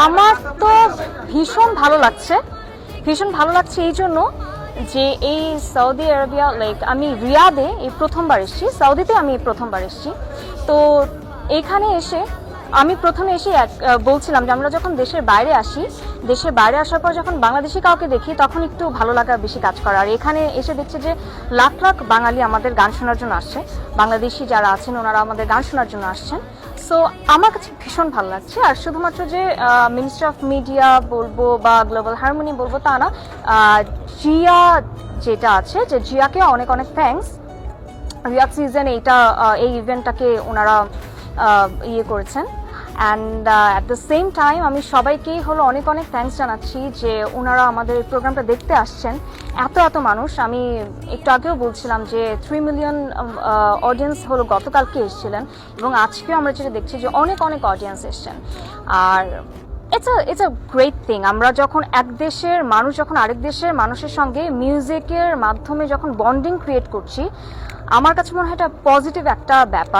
আমার তো ভীষণ ভালো লাগছে, ভীষণ ভালো লাগছে এই জন্য যে এই সৌদি আরবিয়া লাইক আমি রিয়াদে এই প্রথমবার এসেছি, সৌদিতে আমি প্রথমবার এসেছি। তো এখানে এসে আমি প্রথমে এসে বলছিলাম যে আমরা যখন দেশের বাইরে আসি, দেশের বাইরে আসার পর যখন বাংলাদেশি কাউকে দেখি তখন একটু ভালো লাগা বেশি কাজ করে। আর এখানে এসে দেখছি যে লাখ লাখ বাঙালি আমাদের গান শোনার জন্য আসছে, বাংলাদেশি যারা আছেন ওনারা আমাদের গান শোনার জন্য আসছেন। সো আমার কাছে ভীষণ ভালো লাগছে। আর শুধুমাত্র যে মিনিস্ট্রি অফ মিডিয়া বলবো বা গ্লোবাল হারমোনি বলবো তা না, জিয়া যেটা আছে, যে জিয়াকে অনেক অনেক থ্যাঙ্কস। রিয়াদ সিজন এই ইভেন্টটাকে ওনারা ইয়ে করেছেন। And at the same time আমি সবাইকেই হলো অনেক অনেক থ্যাঙ্কস জানাচ্ছি যে ওনারা আমাদের এই প্রোগ্রামটা দেখতে আসছেন। এত এত মানুষ, আমি একটু আগেও বলছিলাম যে 3 মিলিয়ন অডিয়েন্স হলো গতকালকে এসেছিলেন, এবং আজকেও আমরা যেটা দেখছি যে অনেক অনেক অডিয়েন্স এসছেন। আর ইটস আ গ্রেট থিং, আমরা যখন এক দেশের মানুষ যখন আরেক দেশের মানুষের সঙ্গে মিউজিকের মাধ্যমে যখন বন্ডিং ক্রিয়েট করছি, আমার কাছে মনে হয় এটা পজিটিভ একটা ব্যাপার।